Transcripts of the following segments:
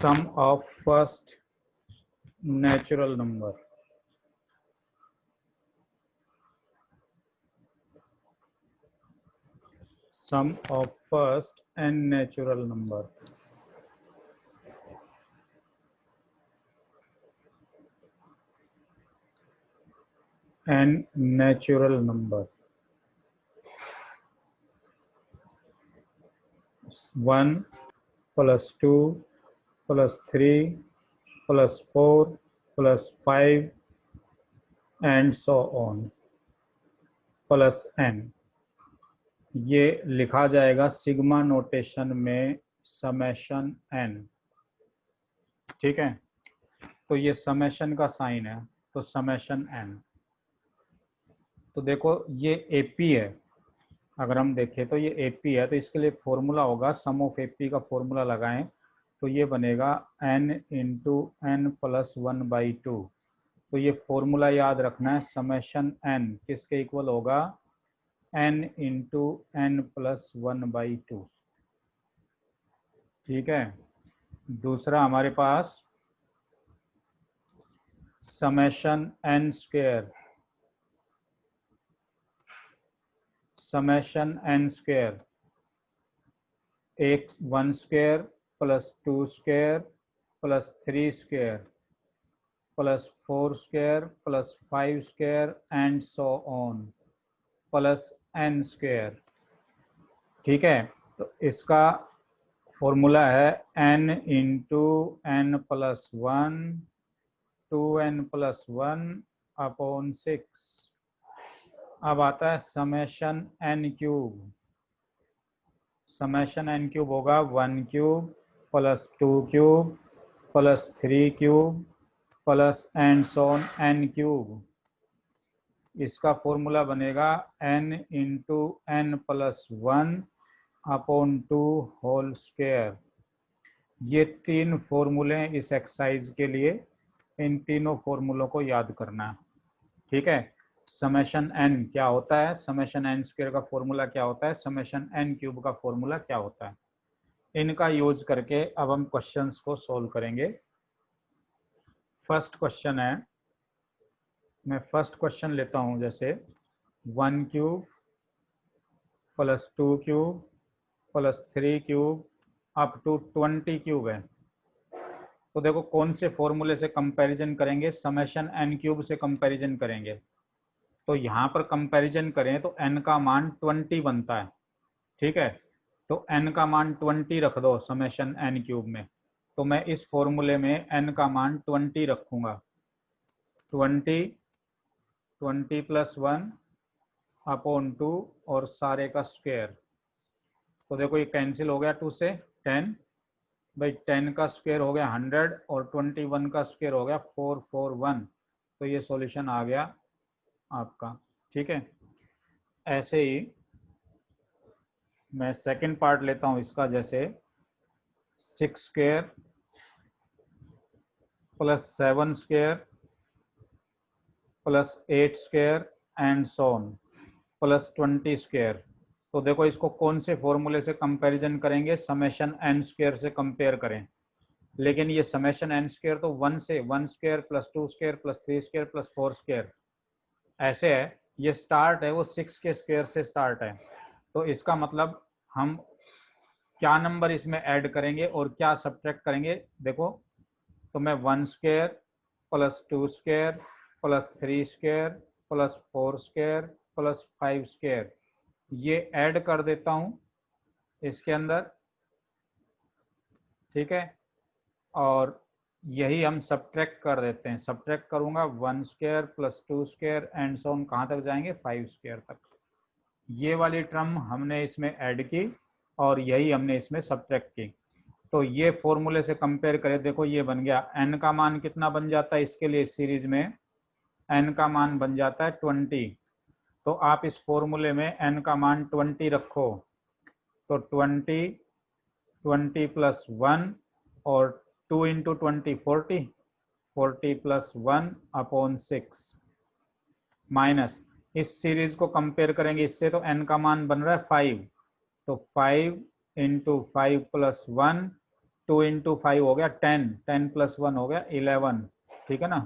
sum of first natural number. Sum of first and natural number. And natural number. 1 plus 2 plus 3 plus 4 plus 5 and so on plus n. ये लिखा जाएगा sigma notation में summation n. ठीक है, तो ये summation का sign है, तो समेशन n. तो देखो ये एपी है, अगर हम देखें तो ये एपी है, तो इसके लिए फॉर्मूला होगा सम ऑफ एपी का फॉर्मूला लगाएं तो ये बनेगा n इंटू एन प्लस 1/2. तो ये फॉर्मूला याद रखना है, समेशन n किसके इक्वल होगा, n इंटू एन प्लस 1/2. ठीक है, दूसरा हमारे पास summation n square, summation n square 1 square plus 2 square plus 3 square plus 4 square plus 5 square and so on plus n square. ठीक है, तो इसका फॉर्मूला है n into n plus 1 2n plus 1 upon 6. अब आता है summation n cube. Summation n cube होगा 1 cube plus 2 cube plus 3 cube plus and so on n cube. इसका फॉर्मूला बनेगा n into n plus 1 upon 2 whole square. ये 3 फॉर्मूले इस exercise के लिए, इन तीनों फॉर्मूलों को याद करना है. ठीक है, समेशन n क्या होता है, समेशन n स्क्वायर का फॉर्मूला क्या होता है, समेशन n क्यूब का फॉर्मूला क्या होता है. इनका यूज करके अब हम क्वेश्चंस को सॉल्व करेंगे. फर्स्ट क्वेश्चन है, मैं फर्स्ट क्वेश्चन लेता हूं, जैसे 1 cube plus 2 cube plus 3 cube up to 20 cube है. तो देखो कौन से फॉर्मूले से कंपैरिजन करेंगे, समेशन n क्यूब से कंपैरिजन करेंगे. तो यहाँ पर कंपैरिजन करें तो n का मान 20 बनता है. ठीक है, तो n का मान 20 रख दो समेशन n क्यूब में. तो मैं इस फॉर्मूले में n का मान 20 रखूंगा. 20 प्लस 1 अपॉन 2 और सारे का स्क्वायर. तो देखो ये कैंसिल हो गया 2 से 10 भाई, 10 का स्क्वायर हो गया 100 और 21 का स्क्वायर हो गया 441. तो ये सॉल्यूशन आ गया आपका. ठीक है, ऐसे ही मैं सेकंड पार्ट लेता हूं इसका, जैसे 6 square plus 7 square plus 8 square and so on plus 20 square. तो देखो इसको कौन से फॉर्मूले से कंपैरिजन करेंगे, समेशन n स्क्वायर से कंपेयर करें. लेकिन ये समेशन n स्क्वायर तो 1 से 1 square plus 2 square plus 3 square plus 4 square ऐसे है. ये स्टार्ट है वो 6 के स्क्वायर से स्टार्ट है. तो इसका मतलब हम क्या नंबर इसमें ऐड करेंगे और क्या सब्ट्रैक्ट करेंगे. देखो तो मैं 1 square plus 2 square plus 3 square plus 4 square plus 5 square ये ऐड कर देता हूं इसके अंदर. ठीक है, और यही हम सब्ट्रैक्ट कर देते हैं. सब्ट्रैक्ट करूंगा 1 square plus 2 square and so on कहाँ तक जाएंगे, 5 स्क्वायर तक. ये वाली टर्म हमने इसमें ऐड की और यही हमने इसमें सब्ट्रैक्ट की. तो ये फॉर्मूले से कंपेयर करें, देखो ये बन गया. n का मान कितना बन जाता है इसके लिए, सीरीज में n का मान बन जाता है 20. तो आप इस फॉर्मूले में n का मान 20 रखो. तो 20 प्लस 1 और 2 इंटू 20 40 प्लस 1 अपॉन 6 माइनस इस सीरीज को कंपेयर करेंगे इससे, तो n का मान बन रहा है 5. तो 5 into 5 plus 1 two into five हो गया 10, 10 प्लस 1 हो गया 11, ठीक है ना,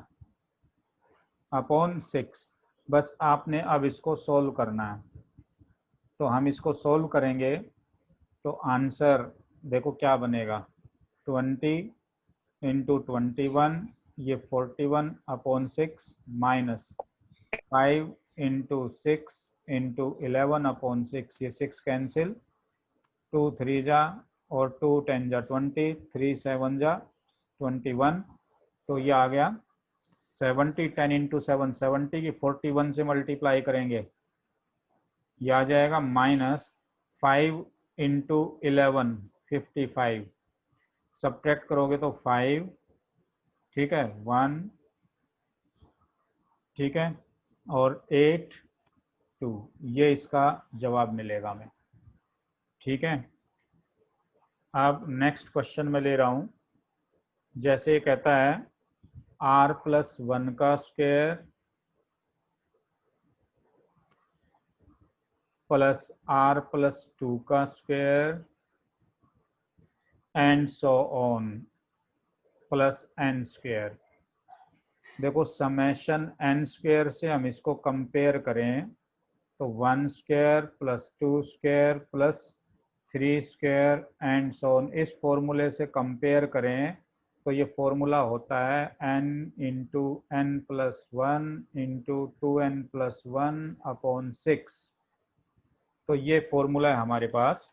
अपॉन 6। बस आपने अब इसको सोल्व करना है। तो हम इसको सोल्व करेंगे तो आंसर देखो क्या बनेगा, 20 इंटू 21, ये 41 upon 6, minus 5 into 6 into 11 upon 6, ये 6 कैंसिल, 2 3 जा और 2 10 जा 20, 3 7 जा 21, तो ये आ गया 70, 10 इंटू 7 70 की 41 से मल्टीप्लाई करेंगे, ये आ जाएगा माइनस 5 इंटू 11 55, सब्ट्रैक्ट करोगे तो 5, ठीक है, 1, ठीक है, और 8 2, ये इसका जवाब मिलेगा हमें, ठीक है। अब नेक्स्ट क्वेश्चन में ले रहा हूँ, जैसे ये कहता है r+1 का स्क्वायर प्लस r+2 का square and so on plus n square. देखो समेशन n स्क्वायर से हम इसको कंपेयर करें तो 1 square plus 2 square plus 3 square and so on, इस फॉर्मूले से कंपेयर करें तो ये फॉर्मूला होता है n into n plus 1 into 2n+1 upon 6। तो ये फॉर्मूला है हमारे पास।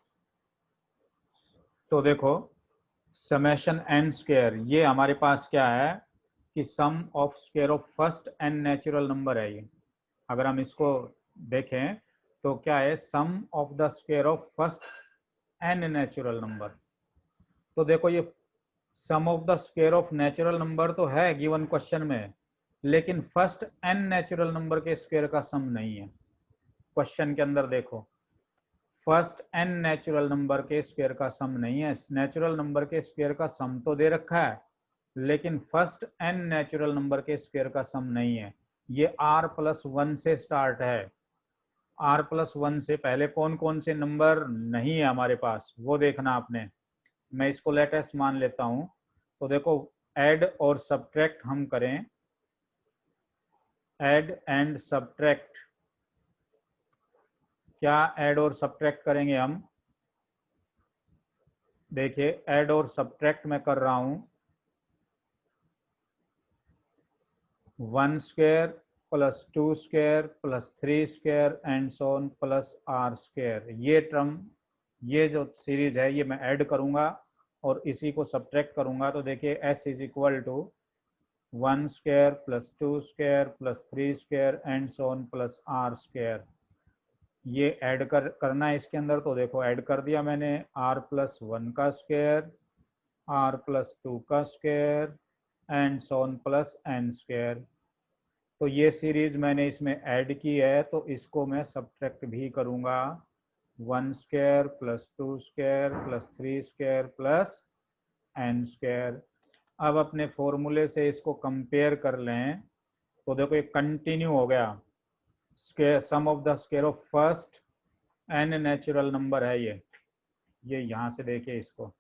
तो देखो समेशन n स्क्वायर, ये हमारे पास क्या है कि sum of square of first n natural number है ये। अगर हम इसको देखें तो क्या है, sum of the square of first n natural number. तो देखो ये sum of the square of natural number तो है गिवन क्वेश्चन में, लेकिन फर्स्ट n नेचुरल नंबर के स्क्वायर का सम नहीं है। क्वेश्चन के अंदर देखो फर्स्ट n नेचुरल नंबर के स्क्वायर का सम नहीं है। नेचुरल नंबर के स्क्वायर का सम तो दे रखा है, लेकिन फर्स्ट n नेचुरल नंबर के स्क्वायर का सम नहीं है। ये r+1 से स्टार्ट है, r+1 से पहले कौन कौन से नंबर नहीं है हमारे पास वो देखना आपने। मैं इसको लेटेस्ट मान लेता हूँ। तो देखो ऐड और सब्ट्रैक्ट हम करें, ऐड एंड सब्ट्रैक्ट, क्या ऐड और सब्ट्रैक्ट करेंगे हम, देखिए ऐड और सब्ट्रैक्ट मैं कर रहा हूँ 1 square plus 2 square plus 3 square and so on plus r square. ये टर्म, ये जो सीरीज है ये मैं ऐड करूंगा और इसी को सब्ट्रैक्ट करूंगा। तो देखिए s is equal to 1 square plus 2 square plus 3 square and so on plus r square. ये ऐड करना है इसके अंदर। तो देखो ऐड कर दिया मैंने, r+1 का स्क्वायर, r+2 का square and so on plus n square. तो ये सीरीज मैंने इसमें ऐड की है, तो इसको मैं सब्ट्रैक्ट भी करूंगा, 1 square plus 2 square plus 3 square plus n square. अब अपने फॉर्मूले से इसको कंपेयर कर लें तो देखो ये कंटिन्यू हो गया, square sum of the square of first n natural number है ये यहाँ से देखिए इसको,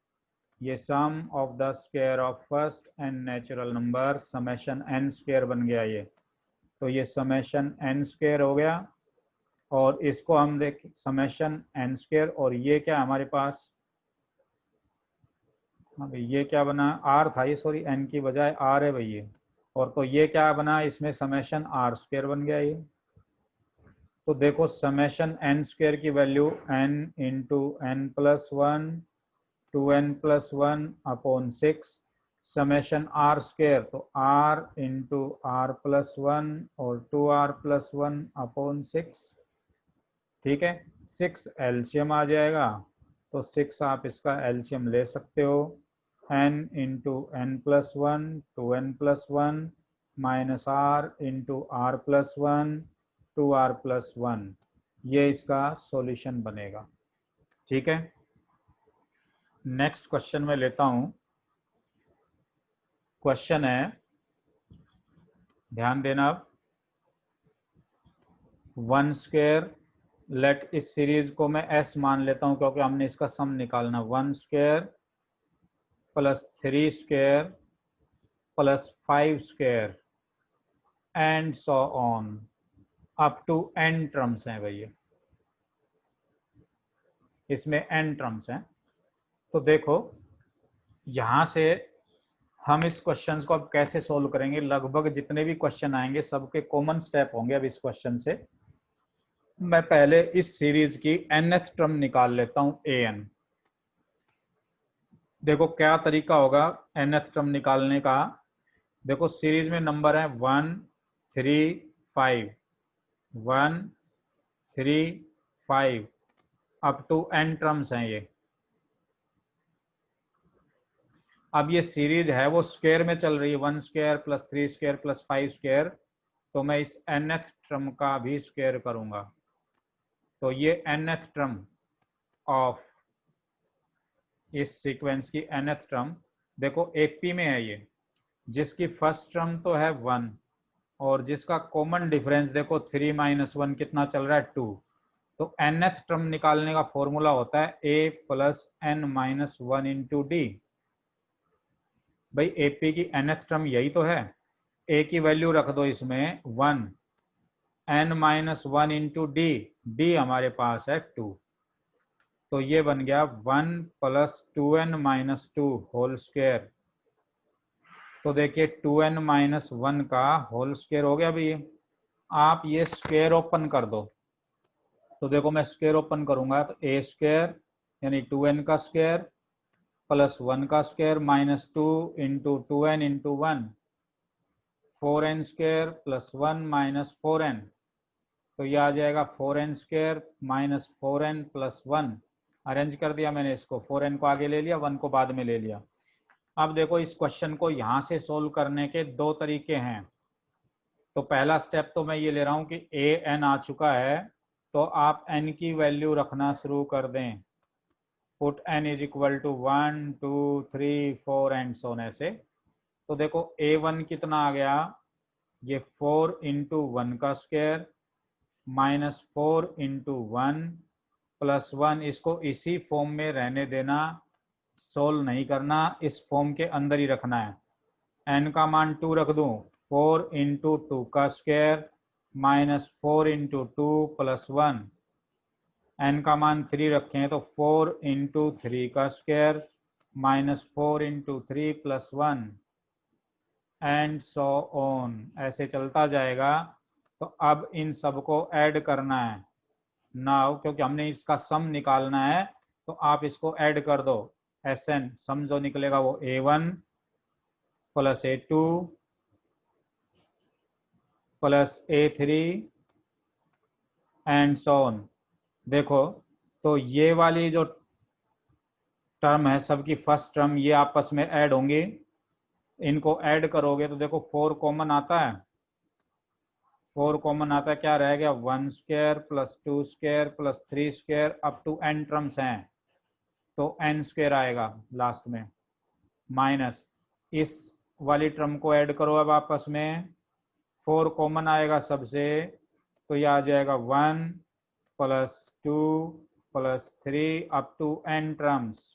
ये sum of the square of first n natural number summation n square बन गया ये। तो ये समेशन n स्क्वायर हो गया और इसको हम देख समेशन n स्क्वायर, और ये क्या हमारे पास, हाँ भाई ये क्या बना, r था ये, सॉरी n की बजाय r है भाई ये, और तो ये क्या बना इसमें समेशन r स्क्वायर बन गया ये। तो देखो समेशन n स्क्वायर की value n into n+1 2n+1 upon 6, summation r square तो r इंटू r+1 और 2r+1 अपॉन 6, ठीक है। 6 एलसीएम आ जाएगा, तो 6 आप इसका एलसीएम ले सकते हो, n into n+1 2n+1 minus r into r+1 2r+1, ये इसका सॉल्यूशन बनेगा, ठीक है। नेक्स्ट क्वेश्चन में लेता हूं। क्वेश्चन है, ध्यान देना, अब 1 स्क्वायर, लेट इस सीरीज को मैं s मान लेता हूं क्योंकि हमने इसका सम निकालना, 1 square plus 3 square plus 5 square and so on up to n terms हैं भैया, इसमें n टर्म्स हैं। तो देखो यहां से हम इस क्वेश्चन को अब कैसे सोल्व करेंगे, लगभग जितने भी क्वेश्चन आएंगे सबके कॉमन स्टेप होंगे। अब इस क्वेश्चन से मैं पहले इस सीरीज की nth टर्म निकाल लेता हूं an। देखो क्या तरीका होगा nth टर्म निकालने का। देखो सीरीज में नंबर है 1 3 5, 1 3 5 अप टू n टर्म्स हैं ये। अब ये सीरीज है वो स्क्वायर में चल रही है, 1 square plus 3 square plus 5 square, तो मैं इस nth टर्म का भी स्क्वायर करूंगा। तो ये nth टर्म ऑफ इस सीक्वेंस की nth टर्म देखो एपी में है ये, जिसकी फर्स्ट टर्म तो है 1 और जिसका कॉमन डिफरेंस देखो 3 माइनस 1 कितना चल रहा है 2। तो nth टर्म निकालने का फॉर्मूला होता है a plus n minus 1 into D. भाई एपी की nth टर्म यही तो है, a की वैल्यू रख दो इसमें 1, n minus 1 into d, D हमारे पास है 2। तो ये बन गया 1 plus 2n minus 2 whole square. तो देखिए 2n माइनस 1 का होल स्क्वायर हो गया भैया। आप ये स्क्वायर ओपन कर दो, तो देखो मैं स्क्वायर ओपन करूंगा तो a स्क्वायर यानी 2n का स्क्वायर प्लस 1 का square minus 2 into 2n into 1, 4n square plus 1 minus 4n। तो ये आ जाएगा 4n square minus 4n plus 1। Arrange कर दिया मैंने इसको, 4n को आगे ले लिया, 1 को बाद में ले लिया। अब देखो इस क्वेश्चन को यहाँ से सोल्व करने के दो तरीके हैं। तो पहला स्टेप तो मैं ये ले रहा हूँ कि a n आ चुका है, तो आप n की वैल्यू रखना शुरू कर दें। Put n is equal to 1 2 3 4 and so on ऐसे। तो देखो a1 कितना आ गया, ये 4 इंटू 1 का स्क्वायर माइनस 4 इंटू 1 प्लस 1, इसको इसी फॉर्म में रहने देना, सोल्व नहीं करना, इस फॉर्म के अंदर ही रखना है। n का मान 2 रख दूं, 4 इंटू 2 का square minus 4 into 2 plus 1। n का मान 3 रखें तो 4 इंटू 3 का square minus 4 into 3 plus 1 and so on, ऐसे चलता जाएगा। तो अब इन सबको ऐड करना है नाउ, क्योंकि हमने इसका सम निकालना है, तो आप इसको ऐड कर दो। Sn सम जो निकलेगा वो a1 plus a2 plus a3 and so on. देखो तो ये वाली जो टर्म है सबकी फर्स्ट टर्म, ये आपस में ऐड होंगे, इनको ऐड करोगे तो देखो 4 कॉमन आता है, 4 कॉमन आता है, क्या रह गया 1 square plus 2 square plus 3 square up to n terms हैं, तो n स्क्वायर आएगा लास्ट में, माइनस इस वाली टर्म को ऐड करो अब आपस में, 4 कॉमन आएगा सबसे, तो ये आ जाएगा 1 plus 2 plus 3 up to n terms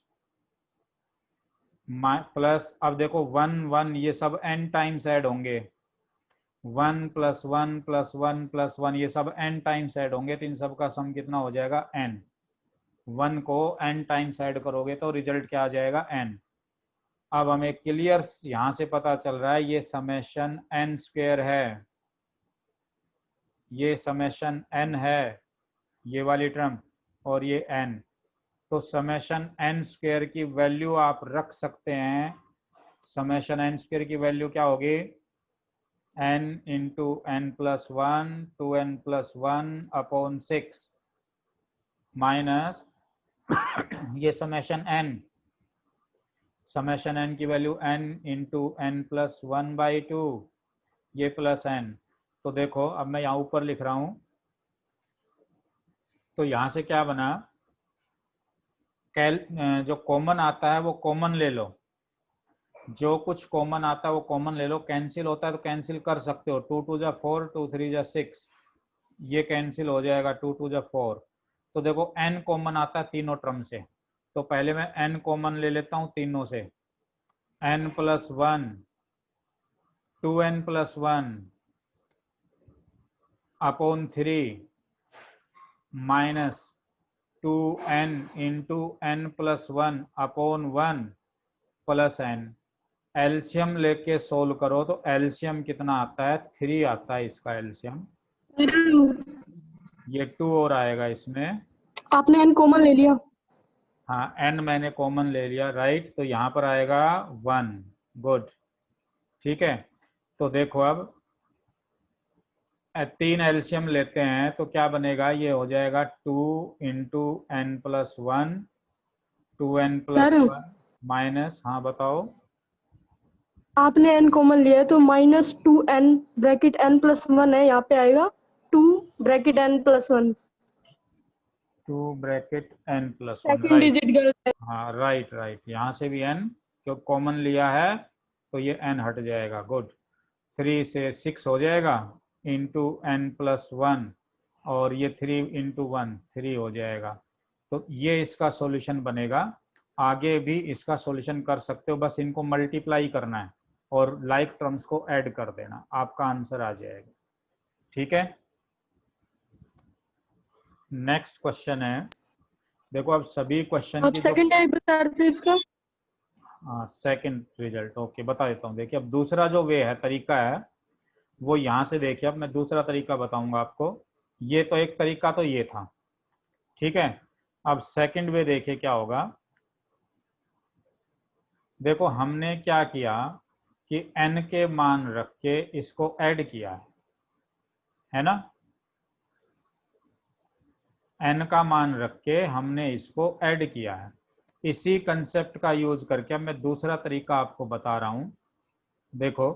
plus, अब देखो 1 1 ये सब n टाइम्स ऐड होंगे, 1 प्लस 1 प्लस 1 प्लस 1 ये सब n टाइम्स ऐड होंगे, तो इन सब का सम कितना हो जाएगा n। 1 को n टाइम्स ऐड करोगे तो रिजल्ट क्या आ जाएगा n। अब हमें क्लियर यहां से पता चल रहा है ये समेशन n स्क्वायर है, ये समेशन n है, ये वाली टर्म और ये n। तो समेशन n स्क्वायर की वैल्यू आप रख सकते हैं। समेशन n स्क्वायर की वैल्यू क्या होगी, n into n plus 1 2n plus 1 upon 6 minus ये समेशन n की value n into n plus 1 by 2, ये प्लस n। तो देखो अब मैं यहाँ ऊपर लिख रहा हूँ, तो यहाँ से क्या बना, जो कॉमन आता है वो कॉमन ले लो, जो कुछ कॉमन आता है वो कॉमन ले लो, कैंसिल होता है तो कैंसिल कर सकते हो, 2 2 जा 4 2 3 जा 6, ये कैंसिल हो जाएगा 2 2 जा 4। तो देखो n कॉमन आता है तीनों टर्म से, तो पहले मैं n कॉमन ले लेता हूँ तीनों से, n plus 1 2n plus 1 upon 3 minus 2n into n plus 1 upon 1 plus n। LCM लेके सोल्व करो तो एलसीएम कितना आता है? 3 आता है इसका एलसीएम। ये 2 और आएगा इसमें। आपने n कॉमन ले लिया। हाँ n मैंने कॉमन ले लिया, राइट। तो यहाँ पर आएगा 1। गुड, ठीक है। तो देखो अब 3 एलसीएम लेते हैं तो क्या बनेगा? ये हो जाएगा 2 into n plus 1 2n plus sir 1 minus, हाँ बताओ। आपने n कॉमन लिया है तो -2n ब्रैकेट n प्लस 1 है, यहाँ पे आएगा 2 bracket n plus 1। 2 bracket n plus 1, second right. Digit गलत है। हाँ राइट राइट, यहाँ से भी n जो कॉमन लिया है तो ये n हट जाएगा। गुड, 3 से 6 हो जाएगा इंटू n प्लस 1 और ये 3 इंटू 1 3 हो जाएगा। तो ये इसका सॉल्यूशन बनेगा। आगे भी इसका सॉल्यूशन कर सकते हो, बस इनको मल्टीप्लाई करना है और लाइक टर्म्स को ऐड कर देना, आपका आंसर आ जाएगा। ठीक है, नेक्स्ट क्वेश्चन है। देखो अब सभी क्वेश्चन आप की जो सेकंड टाइप बता रहे थे इसका। सेकंड रिजल्ट, ओके बता देता हूँ। देखिए अब दूसरा जो वे है, तरीका है, वो यहाँ से देखिए। अब मैं दूसरा तरीका बताऊंगा आपको। ये तो एक तरीका तो ये था, ठीक है। अब सेकंड वे देखिए क्या होगा। देखो हमने क्या किया कि n के मान रख के इसको ऐड किया है ना। n का मान रख के हमने इसको ऐड किया है। इसी कंसेप्ट का यूज करके अब मैं दूसरा तरीका आपको बता रहा हूं। देखो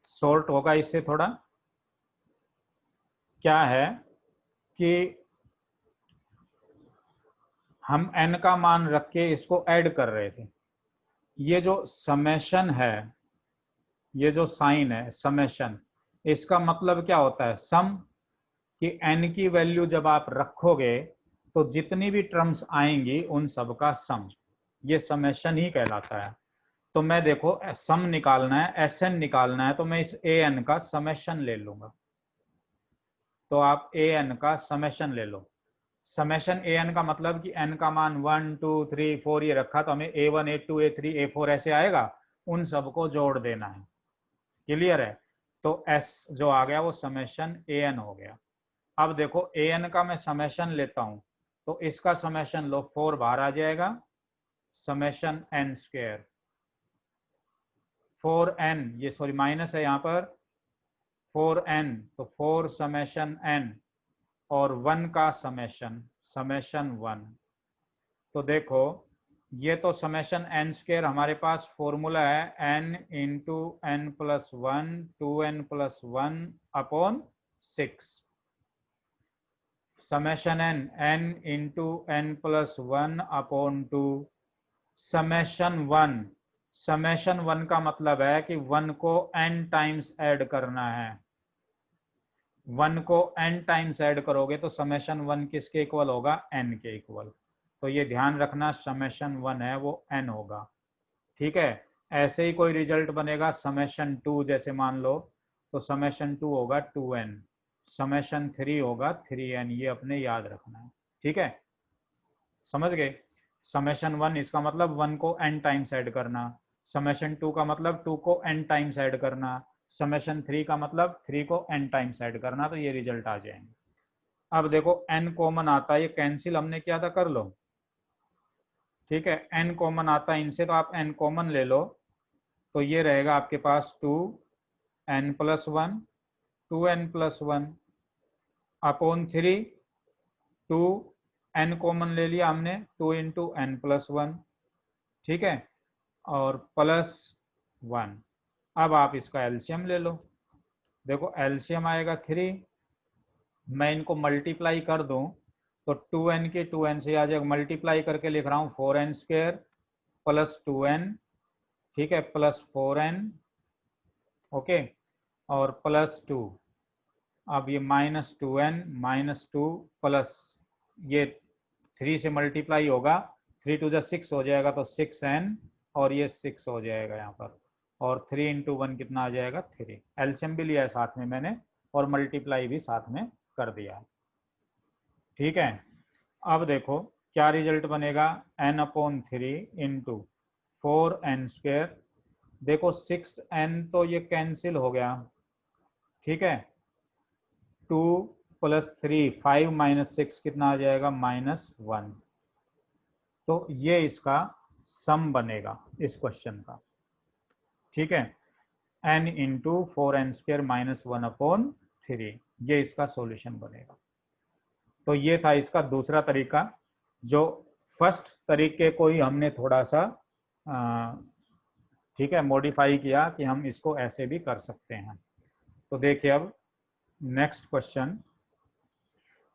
शॉर्ट होगा इससे थोड़ा। क्या है कि हम n का मान रख के इसको ऐड कर रहे थे। ये जो समेशन है, ये जो साइन है समेशन, इसका मतलब क्या होता है? सम। कि n की वैल्यू जब आप रखोगे तो जितनी भी टर्म्स आएंगी उन सब का सम, ये समेशन ही कहलाता है। तो मैं देखो सम निकालना है, Sn निकालना है, तो मैं इस an का समेशन ले लूंगा। तो आप an का समेशन ले लो। समेशन an का मतलब कि n का मान 1 2 3 4 ये रखा, तो हमें a1 a2 a3 a4 ऐसे आएगा, उन सबको जोड़ देना है। क्लियर है? तो s जो आ गया वो समेशन an हो गया। अब देखो an का मैं समेशन लेता हूं तो इसका समेशन लो, 4 बाहर आ जाएगा, समेशन n स्क्वायर 4n, ये सॉरी माइनस है यहाँ पर, 4n तो 4 समेशन n और 1 का समेशन समेशन 1। तो देखो ये तो समेशन n स्क्वायर हमारे पास फॉर्मूला है n into n plus 1 2n plus 1 upon 6। Summation n into n plus 1 upon 2। Summation 1, summation 1 का मतलब है कि 1 को n टाइम्स ऐड करना है। 1 को n टाइम्स ऐड करोगे तो समेशन 1 किसके इक्वल होगा? n के इक्वल। तो ये ध्यान रखना, समेशन 1 है वो n होगा। ठीक है, ऐसे ही कोई रिजल्ट बनेगा समेशन 2, जैसे मान लो, तो समेशन 2 होगा 2n, समेशन 3 होगा 3n, ये अपने याद रखना है। ठीक है, समझ गए? समेशन 1 इसका मतलब 1 को n टाइम्स ऐड करना, समेशन 2 का मतलब 2 को n टाइम्स ऐड करना, समेशन 3 का मतलब 3 को n टाइम्स ऐड करना। तो ये रिजल्ट आ जाएंगे। अब देखो n कॉमन आता है, ये कैंसिल हमने किया था, कर लो। ठीक है, n कॉमन आता है इनसे, तो आप n कॉमन ले लो। तो ये रहेगा आपके पास 2n plus 1 2n plus 1 upon 3 2 n common ले लिया हमने, 2 इंटू n प्लस 1। ठीक है, और प्लस 1। अब आप इसका एलसीएम ले लो। देखो एलसीएम आएगा 3, मैं इनको मल्टीप्लाई कर दूं तो 2n के 2n से आ जाएगा, मल्टीप्लाई करके लिख रहा हूँ 4n स्क्वायर प्लस 2n, ठीक है, प्लस 4n, ओके, और प्लस 2। अब ये -2n -2 प्लस ये 3 से मल्टीप्लाई होगा, 3 टू 6 हो जाएगा तो 6n और ये 6 हो जाएगा यहाँ पर, और 3 इंटू 1 कितना आ जाएगा 3। एलसीएम भी लिया है साथ में मैंने और मल्टीप्लाई भी साथ में कर दिया। ठीक है, अब देखो क्या रिजल्ट बनेगा, n/3 इंटू 4n²। देखो 6n तो ये कैंसिल हो गया, ठीक है। 2 + 3 5 - 6 कितना आ जाएगा -1। तो ये इसका सम बनेगा इस क्वेश्चन का, ठीक है। n इंटू 4n² -1/3, ये इसका सॉल्यूशन बनेगा। तो ये था इसका दूसरा तरीका, जो फर्स्ट तरीके को ही हमने थोड़ा सा ठीक है मॉडिफाई किया कि हम इसको ऐसे भी कर सकते हैं। तो देखिए अब नेक्स्ट क्वेश्चन।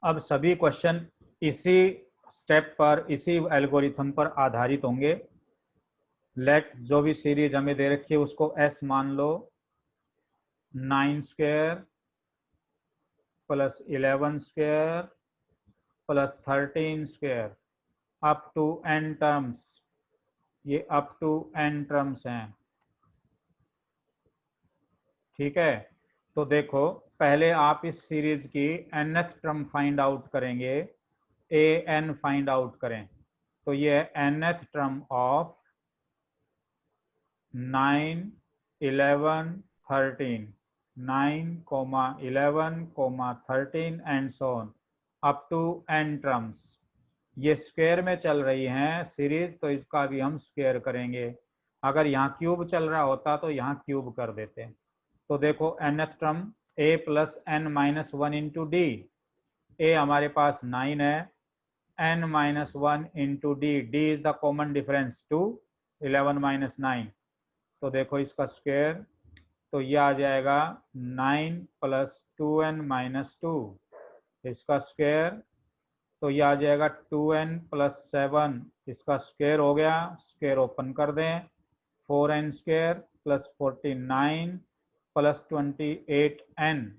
अब सभी क्वेश्चन इसी स्टेप पर, इसी एल्गोरिथम पर आधारित होंगे। लेट जो भी सीरीज हमें दे रखी है उसको s मान लो, 9² + 11² + 13² अप टू n टर्म्स। ये अप टू n टर्म्स हैं, ठीक है। तो देखो पहले आप इस सीरीज की nth टर्म फाइंड आउट करेंगे, an फाइंड आउट करें। तो ये है nth term of 9, 11, 13, 9, 11, 13 and so on up to n terms. ये स्क्वायर में चल रही हैं सीरीज, तो इसका भी हम स्क्वायर करेंगे। अगर यहाँ क्यूब चल रहा होता तो यहाँ क्यूब कर देते। तो देखो nth term a + n-1 into d. A हमारे पास 9 है, n-1 into d, d is the common difference 2, 11 - 9। तो देखो इसका स्क्वायर, तो ये आ जाएगा 9 + 2n - 2, इसका स्क्वायर। तो ये आ जाएगा 2n + 7, इसका स्क्वायर हो गया, स्क्वायर ओपन कर दें। 4n² + 49 + 28n,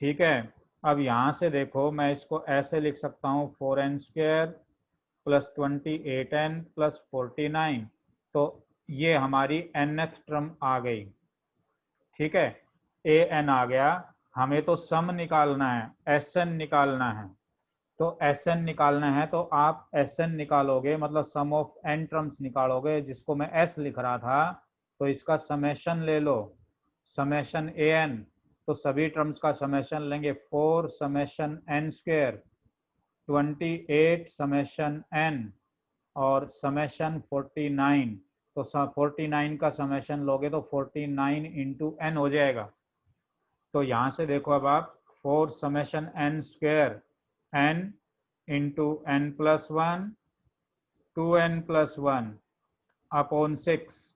ठीक है। अब यहाँ से देखो मैं इसको ऐसे लिख सकता हूँ 4n² + 28n + 49। तो ये हमारी nth टर्म आ गई, ठीक है। an आ गया। हमें तो सम निकालना है, sn निकालना है। तो sn निकालना है तो आप sn निकालोगे, मतलब सम ऑफ n टर्म्स निकालोगे, जिसको मैं s लिख रहा था। तो इसका समेशन ले लो, समेशन an। तो सभी टर्म्स का समेशन लेंगे, 4 समेशन n², 28 समेशन n और समेशन 49। तो 49 का समेशन लोगे तो 49 इंटू n हो जाएगा। तो यहाँ से देखो अब आप 4 summation n² n into n+1 2n+1 upon 6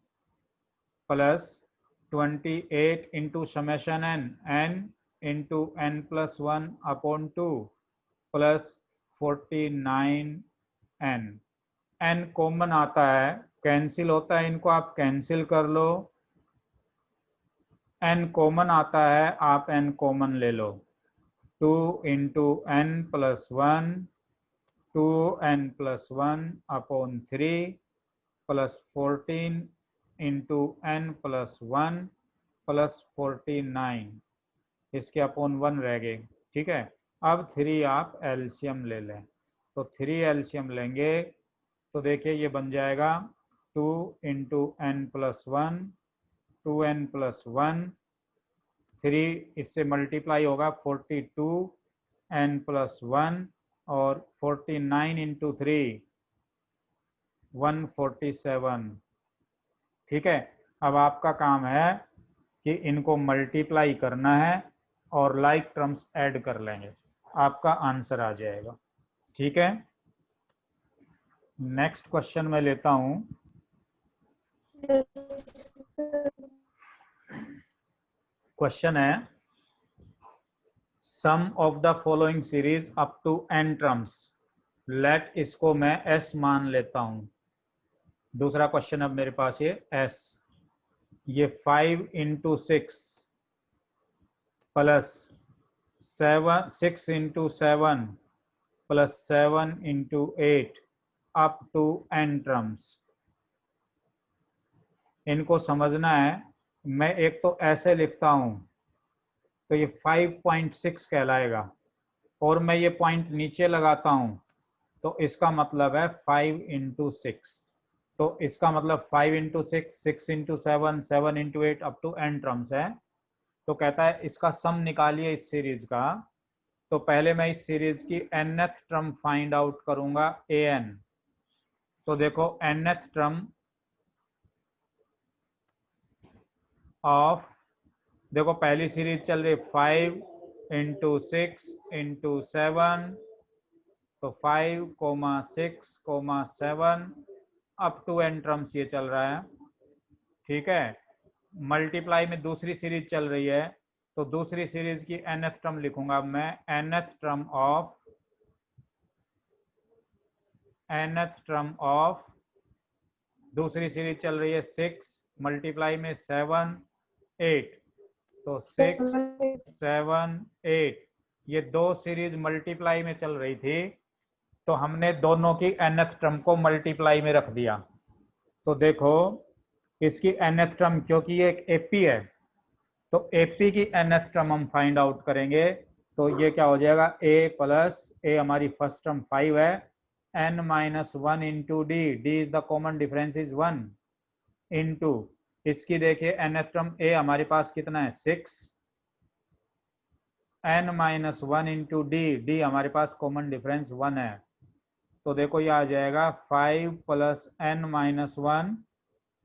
plus 28 into summation n into n+1 upon 2 plus 49n। n common आता है, कैंसिल होता है, इनको आप कैंसिल कर लो। n कॉमन आता है, आप n कॉमन ले लो। 2 into n+1 2n+1 upon 3 plus 14 into n+1 plus 49, इसके अपॉन 1 रह गए, ठीक है। अब 3 आप एलसीएम ले लें। तो 3 एलसीएम लेंगे तो देखिए ये बन जाएगा 2 इंटू n+1 2n+1, 3 इससे मल्टीप्लाई होगा 42 n+1 और 49 इंटू 3 147, ठीक है। अब आपका काम है कि इनको मल्टीप्लाई करना है और लाइक टर्म्स ऐड कर लेंगे, आपका आंसर आ जाएगा, ठीक है। नेक्स्ट क्वेश्चन मैं लेता हूं। क्वेश्चन है sum of the following series up to n terms. Let इसको मैं s मान लेता हूं। दूसरा क्वेश्चन अब मेरे पास ये s, ये 5 into 6 plus 6 into 7 plus 7 into 8 up to n terms. इनको समझना है। मैं एक तो ऐसे लिखता हूं तो ये 5.6 कहलाएगा, और मैं ये पॉइंट नीचे लगाता हूं तो इसका मतलब है 5 × 6। तो इसका मतलब 5 × 6, 6 × 7, 7 × 8 अप टू n टर्म्स है। तो कहता है इसका सम निकालिए इस सीरीज का। तो पहले मैं इस सीरीज की nth टर्म फाइंड आउट करूंगा an। तो देखो nth टर्म ऑफ, देखो पहली सीरीज चल रही 5 × 6 × 7, तो 5, 6, 7 अप टू n टर्म्स ये चल रहा है। ठीक है, मल्टीप्लाई में दूसरी सीरीज चल रही है, तो दूसरी सीरीज की nth टर्म लिखूंगा मैं। nth टर्म ऑफ दूसरी सीरीज चल रही है 6 मल्टीप्लाई में 7, 8, तो 6, 7, 8 ये दो सीरीज मल्टीप्लाई में चल रही थी, तो हमने दोनों की nth टर्म को मल्टीप्लाई में रख दिया। तो देखो इसकी nth टर्म, क्योंकि ये एक एपी है, तो एपी की nth टर्म हम फाइंड आउट करेंगे। तो ये क्या हो जाएगा, a प्लस a हमारी फर्स्ट टर्म 5 है, n minus 1 into d, d is the common difference is 1, into इसकी देखिए nth टर्म a हमारे पास कितना है 6, n minus 1 into d, D हमारे पास कॉमन डिफरेंस 1 है। तो देखो ये आ जाएगा 5 plus n minus 1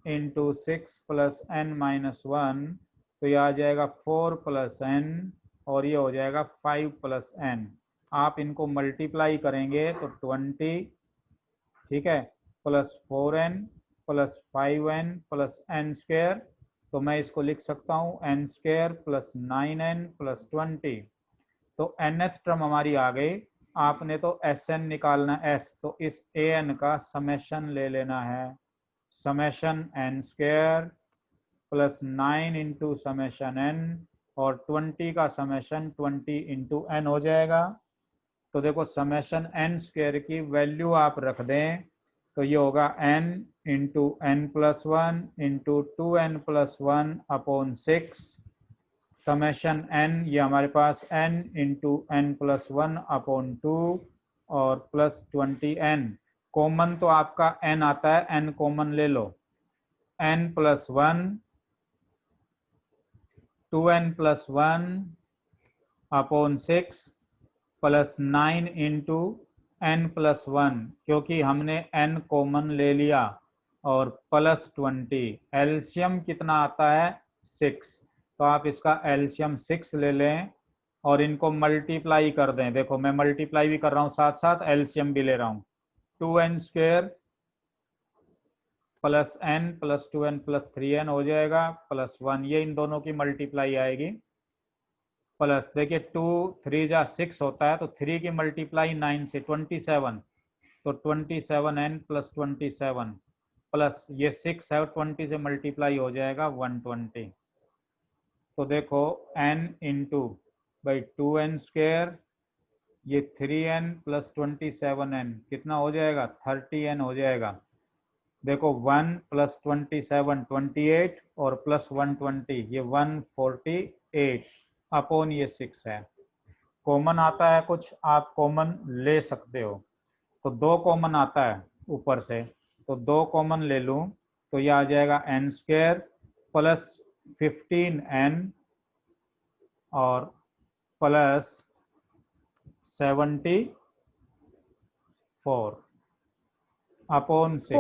into 6 plus n minus 1, तो ये आ जाएगा 4 प्लस n, और ये हो जाएगा 5 प्लस n। आप इनको मल्टीप्लाई करेंगे तो 20, ठीक है, plus 4n plus 5n plus n square, तो मैं इसको लिख सकता हूँ n square plus 9n plus 20। तो nth टर्म हमारी आ गई। आपने तो Sn निकालना s, तो इस an का समेशन ले लेना है, summation n square plus 9 into summation n, और 20 का समेशन 20 इंटू n हो जाएगा। तो देखो समेशन n स्क्वायर की वैल्यू आप रख दें तो ये होगा n into n plus 1 into 2n plus 1 upon 6, summation n ये हमारे पास n into n plus 1 upon 2 और प्लस 20n। कॉमन तो आपका n आता है, n कॉमन ले लो, n plus 1, 2n plus 1 upon 6 plus 9 into n plus 1, क्योंकि हमने n कॉमन ले लिया, और प्लस 20। एलसीएम कितना आता है 6, तो आप इसका एलसीएम 6 ले लें और इनको मल्टीप्लाई कर दें। देखो मैं मल्टीप्लाई भी कर रहा हूँ साथ साथ एलसीएम भी ले रहा हूँ। 2n square plus n plus 2n plus 3n हो जाएगा प्लस 1, ये इन दोनों की मल्टीप्लाई आएगी। प्लस देखिए 2 3 जा 6 होता है, तो 3 की मल्टीप्लाई 9 से 27, तो 27n प्लस 27 प्लस ये 6 है, 20 से मल्टीप्लाई हो जाएगा 120। तो देखो n into by 2n square, ये 3n प्लस 27n कितना हो जाएगा 30n हो जाएगा। देखो 1 प्लस 27 28 और प्लस 120 ये 148 अपॉन ये 6 है। कॉमन आता है कुछ, आप कॉमन ले सकते हो, तो 2 कॉमन आता है ऊपर से, तो 2 कॉमन ले लूँ तो ये आ जाएगा n स्क्वायर प्लस 15n और प्लस 74 अपॉन 6,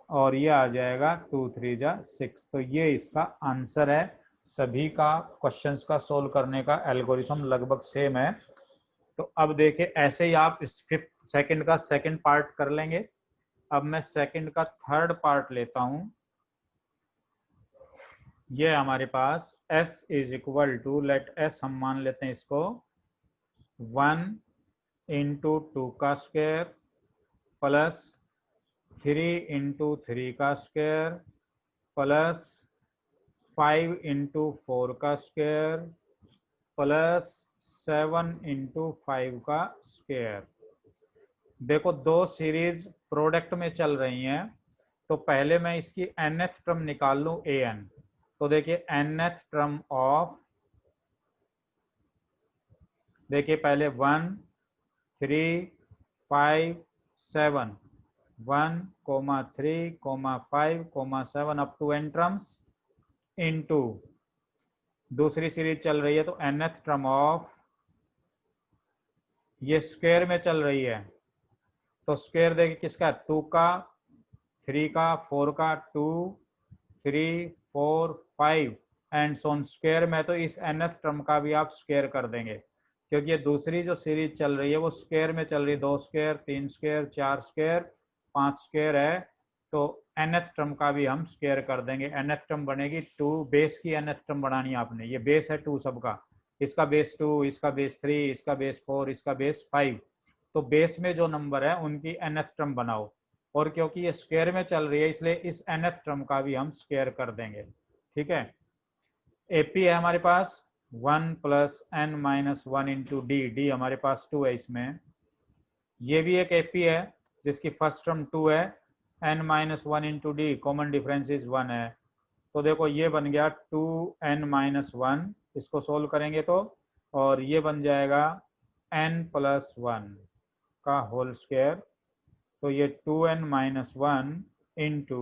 और ये आ जाएगा 2 3 जा 6। तो ये इसका आंसर है। सभी का क्वेश्चंस का सोल्व करने का एल्गोरिथम लगभग सेम है। तो अब देखिए ऐसे ही आप इस सेकंड का सेकंड पार्ट कर लेंगे। अब मैं सेकंड का थर्ड पार्ट लेता हूं। ये हमारे पास s is equal to, let s हम मान लेते हैं इसको 1 इंटू 2 का स्क्वायर प्लस 3 इंटू 3 का स्क्वायर प्लस 5 इंटू 4 का स्क्वायर प्लस 7 इंटू 5 का स्क्वायर। देखो दो सीरीज प्रोडक्ट में चल रही हैं, तो पहले मैं इसकी nth टर्म निकाल लूं an। तो देखिए nth टर्म ऑफ, देखिए पहले 1 3 5 7, 1 3 5 7 up to n terms into दूसरी सीरीज चल रही है तो nth टर्म ऑफ, ये स्क्वायर में चल रही है तो स्क्वायर देखिए किसका, 2 का, 3 का, 4 का, 2 3 4 5 एंड सोन स्क्वायर में, तो इस nth टर्म का भी आप स्क्वायर कर देंगे क्योंकि ये दूसरी जो सीरीज चल रही है वो स्क्वायर में चल रही है, 2 स्क्वायर 3 स्क्वायर 4 स्क्वायर 5 स्क्वायर है, तो nth टर्म का भी हम स्क्वायर कर देंगे। nth टर्म बनेगी 2, बेस की nth टर्म बनानी है आपने, ये बेस है 2 सबका, इसका बेस 2, इसका बेस 3, इसका बेस 4, इसका बेस 5, तो बेस में जो नंबर है उनकी nth टर्म बनाओ, और क्योंकि ये स्क्वायर में चल रही है इसलिए इस nth टर्म का भी हम स्क्वायर कर देंगे। ठीक है, एपी है हमारे पास 1 plus n minus 1 into d, D हमारे पास 2 है इसमें, ये भी एक एपी है जिसकी फर्स्ट टर्म 2 है, n minus 1 into D, common difference is 1 है, तो देखो ये बन गया 2n माइनस 1, इसको सोल्व करेंगे तो, और ये बन जाएगा n प्लस 1 का होल स्क्वायर, तो ये 2n माइनस 1 इंटू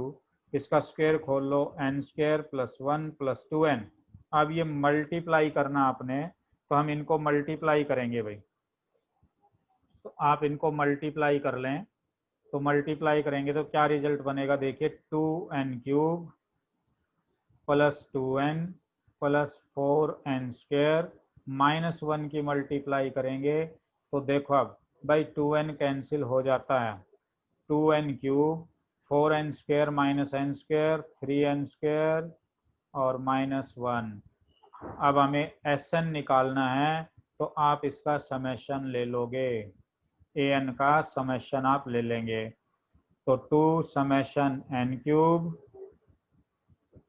इसका स्क्वायर खोल लो n square plus 1 plus 2n। अब ये मल्टीप्लाई करना आपने, तो हम इनको मल्टीप्लाई करेंगे भाई, तो आप इनको मल्टीप्लाई कर लें, तो मल्टीप्लाई करेंगे तो क्या रिजल्ट बनेगा, देखिए 2n cube plus 2n plus 4n square minus 1 की मल्टीप्लाई करेंगे तो देखो अब भाई 2n कैंसिल हो जाता है, 2n cube 4n square minus n square 3n square और माइनस 1। अब हमें Sn निकालना है तो आप इसका समेशन ले लोगे, an का समेशन आप ले लेंगे, तो 2 समेशन n क्यूब,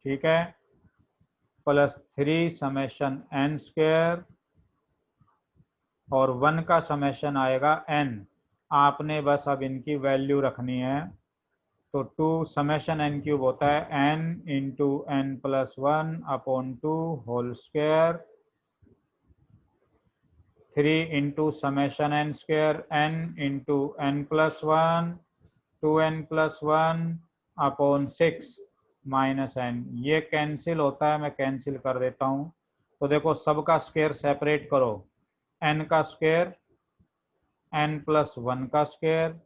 ठीक है, प्लस 3 समेशन n स्क्वायर और 1 का समेशन आएगा n, आपने बस अब इनकी वैल्यू रखनी है, तो 2 समेशन n क्यूब होता है n into n plus 1 upon 2 whole square, 3 into summation n square n into n plus 1 2n plus 1 upon 6 minus n, ये कैंसिल होता है, मैं कैंसिल कर देता हूँ, तो देखो सबका स्क्वायर सेपरेट करो, n का स्क्वायर n प्लस 1 का स्क्वायर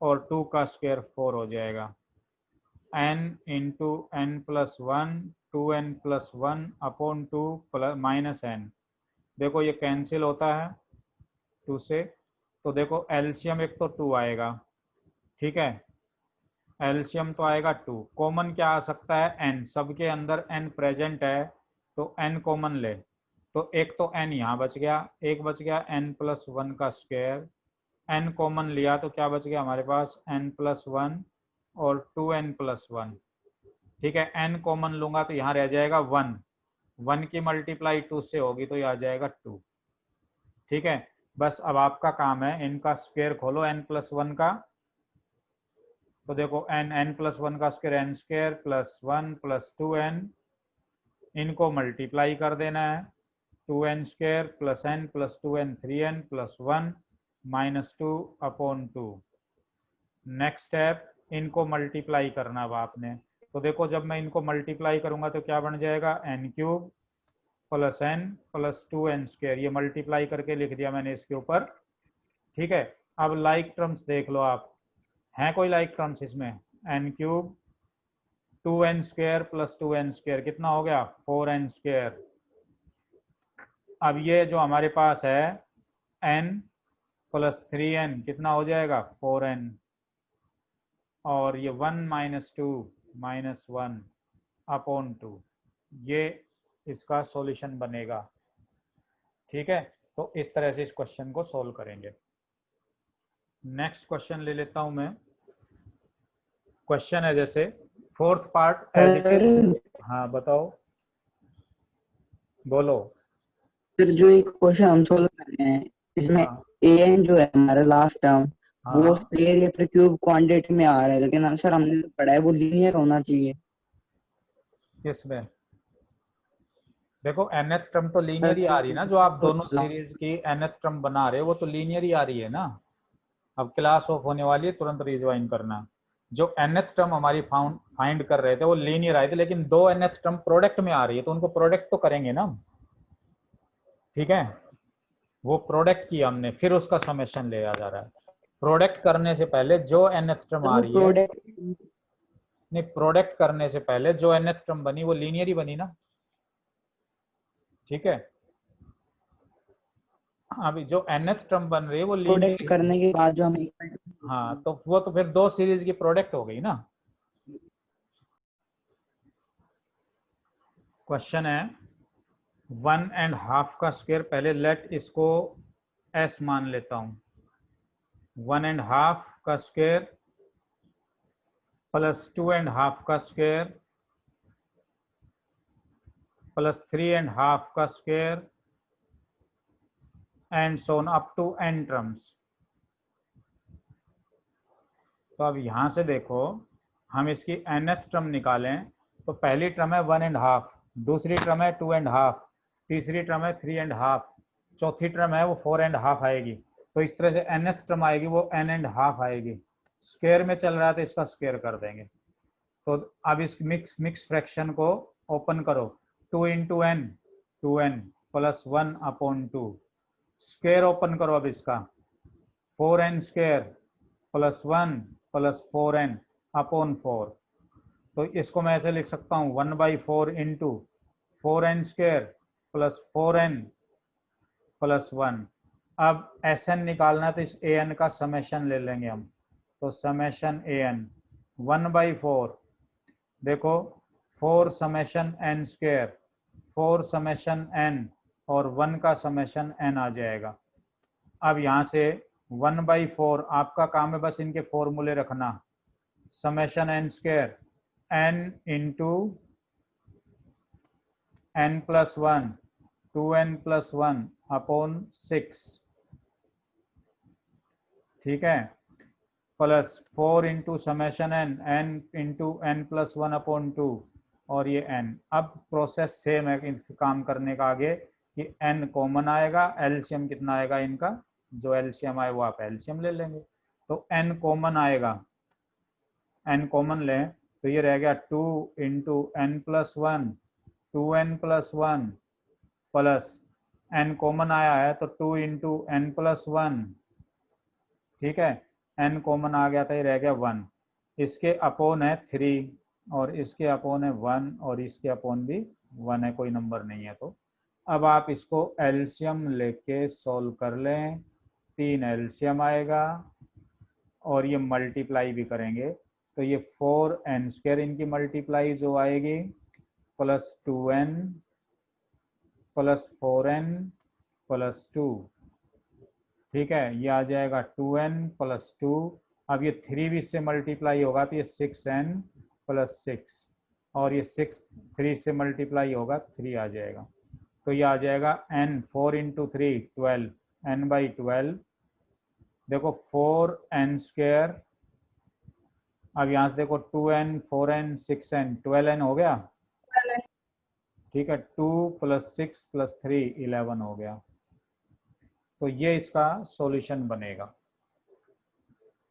और 2 का स्क्वायर 4 हो जाएगा, n into n plus 1 2n plus 1 upon 2 plus minus n, देखो ये कैंसिल होता है 2 से, तो देखो एलसीएम एक तो 2 आएगा, ठीक है, एलसीएम तो आएगा 2, कॉमन क्या आ सकता है n, सबके अंदर n प्रेजेंट है तो n कॉमन ले, तो एक तो n यहाँ बच गया, एक बच गया n प्लस 1 का स्क्वायर, n कॉमन लिया तो क्या बच गया हमारे पास n प्लस 1 और 2n प्लस 1, ठीक है, n कॉमन लूंगा तो यहाँ रह जाएगा 1, 1 की मल्टीप्लाई 2 से होगी तो ये आ जाएगा 2, ठीक है, बस अब आपका काम है इनका स्क्वायर खोलो n प्लस 1 का, तो देखो n प्लस 1 का square n square plus 1 plus 2n, इनको मल्टीप्लाई कर देना है, 2n square plus n plus 2n 3n plus 1 minus 2 upon 2। Next step, इनको मल्टीप्लाई करना अब आपने, तो देखो जब मैं इनको मल्टीप्लाई करूंगा तो क्या बन जाएगा n cube plus n plus 2n square, ये मल्टीप्लाई करके लिख दिया मैंने इसके ऊपर, ठीक है। अब लाइक टर्म्स देख लो आप, हैं कोई लाइक टर्म्स इसमें, n cube 2n square plus 2n square कितना हो गया 4n स्क्वायर, अब ये जो हमारे पास है n प्लस 3n कितना हो जाएगा 4n, और ये 1 माइनस 2 माइनस 1 अपॉन 2, ये इसका सॉल्यूशन बनेगा, ठीक है। तो इस तरह से इस क्वेश्चन को सॉल्व करेंगे। नेक्स्ट क्वेश्चन ले लेता हूं मैं, क्वेश्चन है जैसे fourth part as it is, हाँ बताओ, बोलो। फिर जो एक क्वेश्चन हम सोल्व कर रहे हैं इसमें हाँ an जो है हमारा लास्ट टर्म वो हाँ स्क्वायर या फिर क्यूब क्वांटिटी में आ रहा है, लेकिन सर हमने तो पढ़ा है वो लीनियर होना चाहिए। किसमें? देखो nth टर्म तो सर लीनियर ही आ रही है ना, जो आप दोनों सीरीज की nth टर्म बना रहे हो वो तो लीनियर ही आ रही है ना। अब क्लास ऑफ होने वाली है, तुरंत रिज्वाइन करना। जो nth टर्म हमारी फाइंड कर रहे थे वो लीनियर आए थे, लेकिन दो nth टर्म प्रोडक्ट में आ रही है तो उनको प्रोडक्ट तो करेंगे ना। ठीक है, वो प्रोडक्ट किया हमने, फिर उसका समेशन लिया जा रहा है। प्रोडक्ट करने से पहले जो nth टर्म आ वो रही है, प्रोडक्ट नहीं, प्रोडक्ट करने से पहले जो nth टर्म बनी वो लीनियर ही बनी ना। ठीक है, अभी जो nth टर्म बन रही है वो प्रोडक्ट लीनियर। करने के बाद जो हमें हाँ, तो वो तो फिर दो सीरीज की प्रोडक्ट हो गई ना। क्वेश्चन है 1.5 का स्क्वायर, पहले लेट इसको s मान लेता हूं। 1.5 का स्क्वायर प्लस 2.5 का स्क्वायर प्लस 3.5 का square and so on up to n terms. तो अब यहां से देखो, हम इसकी nth टर्म निकालें तो पहली टर्म है 1.5, दूसरी टर्म है 2.5, तीसरी टर्म है 3.5, चौथी टर्म है वो 4.5 आएगी। तो इस तरह से nth टर्म आएगी वो n.5 आएगी। स्क्वायर में चल रहा है तो इसका स्क्वायर कर देंगे। तो अब इस मिक्स फ्रैक्शन को ओपन करो, 2 into n, 2n plus 1 upon 2। Square open करो अब इसका, 4n square plus 1 plus 4n upon 4। तो इसको मैं ऐसे लिख सकता हूँ 1/4 into 4n square plus 4n plus 1। अब Sn निकालना है तो इस an का समेशन ले लेंगे हम। तो समेशन an 1/4, देखो 4 summation n square, 4 summation n और 1 का समेशन n आ जाएगा। अब यहाँ से 1/4 आपका काम है बस इनके फॉर्मूले रखना। Summation n square n into n plus 1, 2n plus 1 upon 6। ठीक है, plus 4 into summation n into n plus 1 upon 2 और ये n। अब प्रोसेस सेम है काम करने का आगे कि n कॉमन आएगा, एलसीएम कितना आएगा इनका, जो एलसीएम आए वो आप एलसीएम ले लेंगे। तो n कॉमन आएगा, n कॉमन लें तो ये रह गया 2 into n plus 1, 2n plus 1 plus n common आया है तो 2 इंटू n प्लस 1। ठीक है, n कॉमन आ गया था, ये रह गया 1। इसके अपोन है 3 और इसके अपोन है 1 और इसके अपोन भी 1 है, कोई नंबर नहीं है। तो अब आप इसको एलसीएम लेके सॉल्व कर लें, 3 एलसीएम आएगा और ये मल्टीप्लाई भी करेंगे तो ये 4n स्क्वायर इनकी मल्टीप्लाई जो आएगी plus 2n plus 4n plus 2। ठीक है, ये आ जाएगा 2n प्लस 2। अब ये 3 भी इससे मल्टीप्लाई होगा तो ये 6n प्लस 6 और ये 6 3 से मल्टीप्लाई होगा 3 आ जाएगा। तो ये आ जाएगा n, 4 इंटू 3 12, n/12। देखो 4n स्क्वायर, अब यहाँ से देखो 2n 4n 6n 12n हो गया। ठीक है, 2 प्लस 6 प्लस 3 11 हो गया। तो ये इसका सॉल्यूशन बनेगा।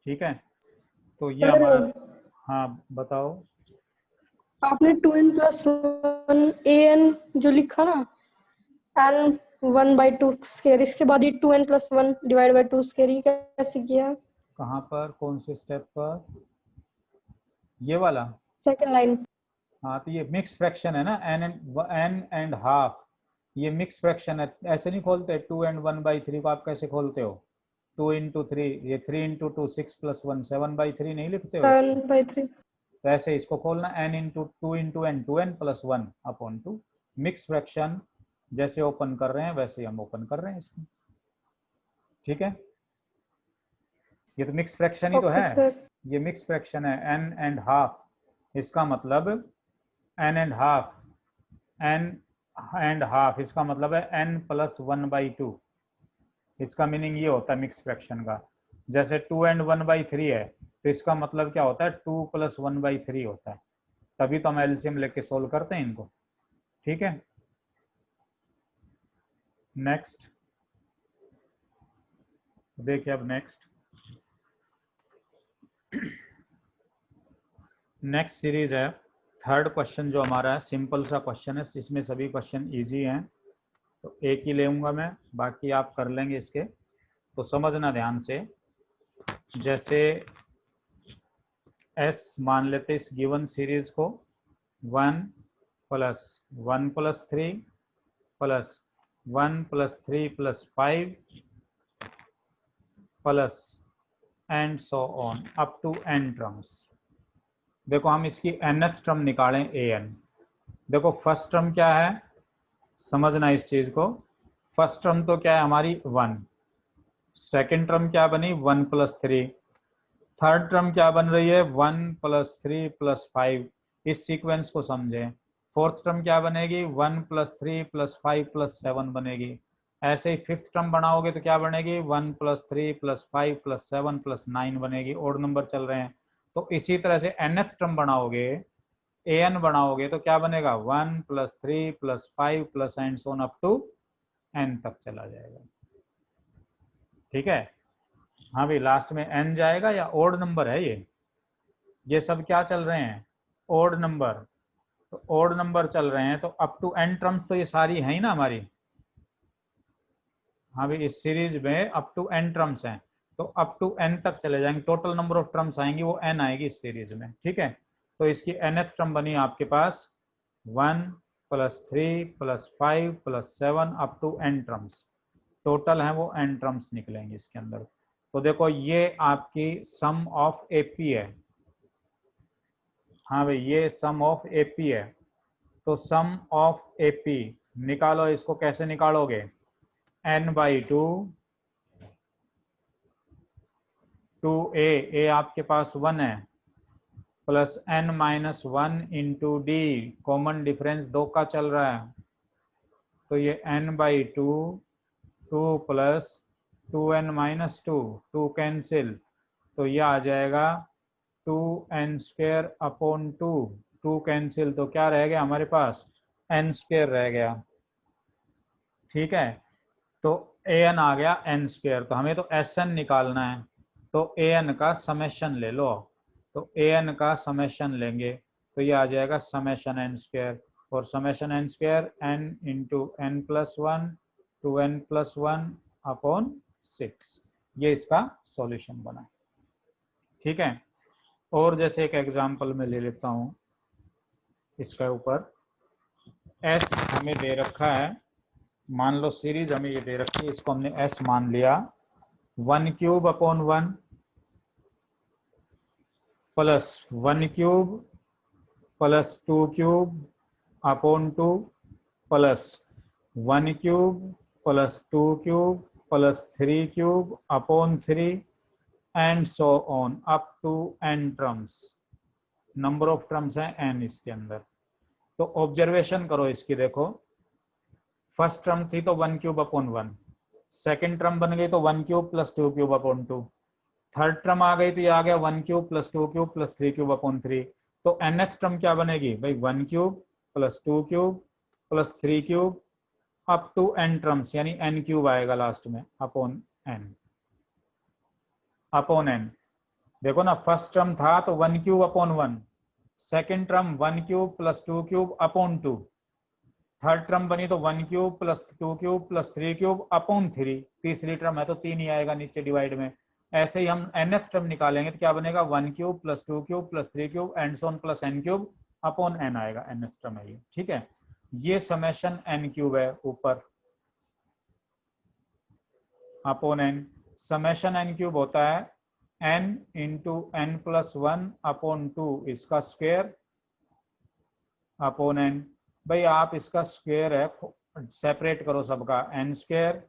ठीक है, तो ये सर, हमारा, हाँ बताओ। आपने 2n प्लस 1 an जो लिखा ना, n 1/2 स्क्वायर, इसके बाद ये 2n plus 1 divide by 2 square, ये कैसे किया? कहाँ पर, कौन से स्टेप पर? ये वाला? Second line. हाँ, तो ये मिक्स फ्रैक्शन है ना, n एंड हाफ, ये मिक्स फ्रैक्शन है। ऐसे नहीं खोलते 2 and 1/3 को, आप कैसे खोलते हो? 2 इंटू 3, ये 3 इंटू 2 6 प्लस 1 7/3 नहीं लिखते हो इसको? 7/3। तो ऐसे इसको खोलना, n into 2 into n 2n plus 1 upon 2। Mix fraction जैसे ओपन कर रहे हैं वैसे ही हम ओपन कर रहे हैं इसको। ठीक है, ये तो मिक्स फ्रैक्शन ही तो ओके है, सर। ये मिक्स फ्रैक्शन है n एंड हाफ। इसका मतलब n and half, n and half इसका मतलब है n प्लस 1/2। इसका मीनिंग ये होता है मिक्स फ्रैक्शन का। जैसे 2 एंड 1/3 है, तो इसका मतलब क्या होता है 2 + 1/3 होता है, तभी तो हम एलसीएम लेके सोल्व करते हैं इनको। ठीक है, नेक्स्ट देखिए, अब नेक्स्ट सीरीज है। थर्ड क्वेश्चन जो हमारा है सिंपल सा क्वेश्चन है, इसमें सभी क्वेश्चन इजी हैं, तो एक ही लेऊंगा मैं, बाकी आप कर लेंगे इसके, तो समझना ध्यान से। जैसे S मान लेते इस गिवन सीरीज को 1 + 1 + 3 + 1 + 3 + 5 plus and so on up to n terms. देखो हम इसकी nth टर्म निकालें an। देखो फर्स्ट टर्म क्या है, समझना इस चीज को। फर्स्ट टर्म तो क्या है हमारी 1, सेकेंड टर्म क्या बनी 1 + 3, थर्ड टर्म क्या बन रही है 1 + 3 + 5, इस सीक्वेंस को समझें। फोर्थ टर्म क्या बनेगी 1 + 3 + 5 + 7 बनेगी। ऐसे ही फिफ्थ टर्म बनाओगे तो क्या बनेगी 1 + 3 + 5 + 7 + 9 बनेगी, ओड नंबर चल रहे हैं। तो इसी तरह से nth टर्म बनाओगे, an बनाओगे तो क्या बनेगा 1 + 3 + 5 + and so on up to n तक चला जाएगा। ठीक है, हाँ भाई, लास्ट में n जाएगा या ओड नंबर है ये सब क्या चल रहे हैं ओड नंबर, तो ओड नंबर चल रहे हैं, तो अप टू n टर्म्स तो ये सारी है ही ना हमारी। हाँ भाई, इस सीरीज में अप टू n टर्म्स हैं, तो अप टू n तक चले जाएंगे, टोटल नंबर ऑफ टर्म्स आएंगी वो n आएगी इस सीरीज में। ठीक है, तो इसकी nth टर्म बनी आपके पास 1 + 3 + 5 + 7 up to n terms, total है वो n टर्म्स निकलेंगे इसके अंदर। तो देखो ये आपकी सम ऑफ एपी है। हाँ भाई, ये सम ऑफ एपी है, तो सम ऑफ एपी निकालो, इसको कैसे निकालोगे n/2 2a आपके पास 1 है, plus n-1 into D, common difference 2 का चल रहा है, तो ये n/2 2 + 2n-2 2 कैंसिल, तो ये आ जाएगा 2n² अपॉन 2, 2 कैंसिल, तो क्या रह गया हमारे पास n² रह गया। ठीक है, तो an आ गया n², तो हमें तो Sn निकालना है, तो an का समेशन ले लो, तो an का समेशन लेंगे तो ये आ जाएगा समेशन n², और summation n² n into n+1 2n+1 upon 6, ये इसका सॉल्यूशन बना। ठीक है, और जैसे एक एग्जांपल में ले लेता हूँ इसके ऊपर, s हमें दे रखा है, मान लो सीरीज हमें ये दे रखी है, इसको हमने s मान लिया, 1³ upon 1 plus 1³ plus 2³ upon 2 plus 1³ plus 2³ plus 3³ upon 3 and so on up to n terms. Number of terms है n इसके अंदर। तो ऑब्जर्वेशन करो इसकी, देखो फर्स्ट टर्म थी तो 1³ अपॉन 1, सेकेंड टर्म बन गई तो 1³ प्लस 2³ अपॉन 2, थर्ड टर्म आ गई तो ये आ गया 1³ प्लस 2³ प्लस 3³ अपॉन 3, तो nth टर्म क्या बनेगी भाई 1³ plus 2³ plus 3³ up to n terms, यानी n³ आएगा लास्ट में अपॉन n। देखो ना, फर्स्ट टर्म था तो 1³ upon 1, second term 1³ plus 2³ upon 2, third term बनी तो 1³ प्लस 2³ प्लस 3³ अपॉन 3, तीसरी टर्म है तो 3 ही आएगा नीचे डिवाइड में। ऐसे ही हम nth टर्म निकालेंगे तो क्या बनेगा 1³ plus 2³ plus 3³ and so on plus n³ upon n आएगा, nth टर्म है ये। ठीक है, ये समेशन n³ है ऊपर अपॉन n, समेशन n³ होता है n इंटू n+1 अपॉन 2 इसका स्क्वायर अपॉन n। भाई आप इसका स्क्वायर है, सेपरेट करो सबका, n²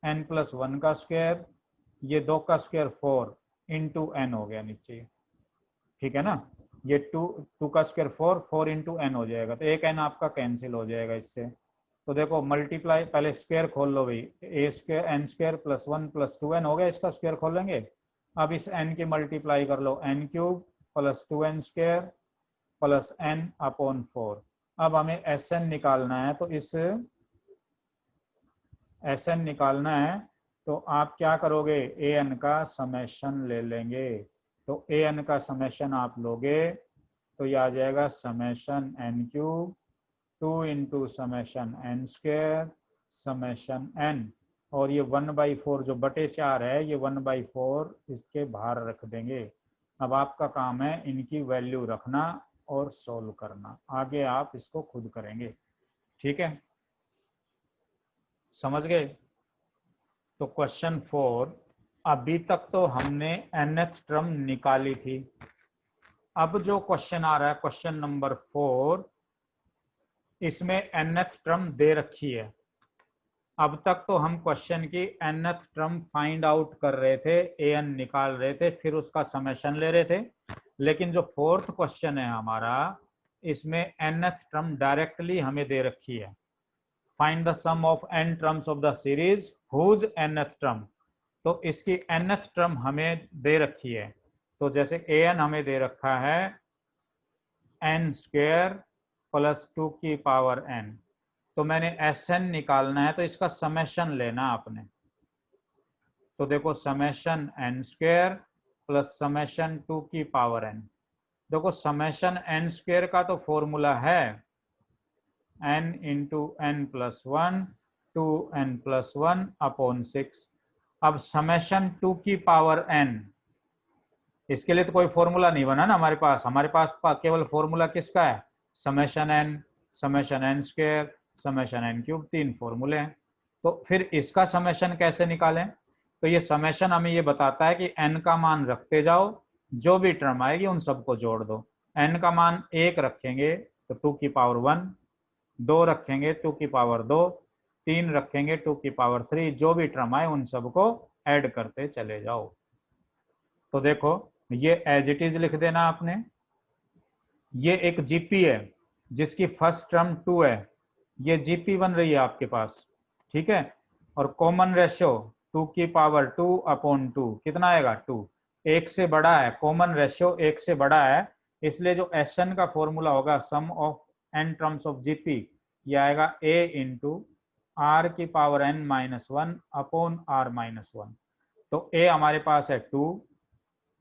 n+1 का स्क्वायर, ये 2 का स्क्वायर 4 इंटू n हो गया नीचे। ठीक है ना, ये 2 का स्क्वायर 4 इंटू n हो जाएगा, तो एक n आपका कैंसिल हो जाएगा इससे, तो देखो मल्टीप्लाई, पहले स्क्वायर खोल लो भाई, a square n square plus 1 plus 2n हो गया, इसका स्क्वायर खोलेंगे। अब इस n की मल्टीप्लाई कर लो, n cube plus 2n square plus n upon 4। अब हमें Sn निकालना है, तो इस Sn निकालना है तो आप क्या करोगे, an का समेशन ले लेंगे। तो an का समेशन आप लोगे तो ये आ जाएगा summation n cube 2 into summation n square summation n, और ये 1/4 जो बटे 4 है, ये 1/4 इसके बाहर रख देंगे। अब आपका काम है इनकी वैल्यू रखना और सोल्व करना, आगे आप इसको खुद करेंगे। ठीक है, समझ गए। तो क्वेश्चन 4, अभी तक तो हमने nth टर्म निकाली थी। अब जो क्वेश्चन आ रहा है क्वेश्चन नंबर 4, इसमें nth टर्म दे रखी है। अब तक तो हम क्वेश्चन की nth टर्म फाइंड आउट कर रहे थे, an निकाल रहे थे, फिर उसका समेशन ले रहे थे। लेकिन जो फोर्थ क्वेश्चन है हमारा, इसमें nth टर्म डायरेक्टली हमें दे रखी है। Find the sum of n terms of the series whose nth term. तो इसकी nth टर्म हमें दे रखी है। तो जैसे an हमें दे रखा है n स्क्वायर प्लस 2 की पावर n, तो मैंने Sn निकालना है, तो इसका समेशन लेना आपने। तो देखो summation n square plus summation 2 की पावर n। देखो समेशन n स्क्वायर का तो फॉर्मूला है n into n plus 1 2n plus 1 upon 6। अब समेशन 2 की पावर n, इसके लिए तो कोई फॉर्मूला नहीं बना ना हमारे पास। हमारे पास केवल फॉर्मूला किसका है, summation n square summation n cube, 3 फॉर्मूले हैं। तो फिर इसका समेशन कैसे निकालें, तो ये समेशन हमें ये बताता है कि n का मान रखते जाओ, जो भी टर्म आएगी उन सबको जोड़ दो। n का मान 1 रखेंगे तो 2 की पावर 1, 2 रखेंगे 2 की पावर 2, 3 रखेंगे 2 की पावर 3, जो भी टर्म आए उन सबको ऐड करते चले जाओ। तो देखो ये एज इट इज लिख देना आपने। ये एक जीपी है जिसकी फर्स्ट टर्म 2 है, ये जीपी बन रही है आपके पास। ठीक है, और कॉमन रेशियो 2 की पावर 2 अपॉन 2 कितना आएगा 2, 1 से बड़ा है, कॉमन रेशियो 1 से बड़ा है, इसलिए जो Sn का फॉर्मूला होगा sum of n terms of GP, ये आएगा a इंटू आर की power n minus 1 upon r minus 1। तो a हमारे पास है 2,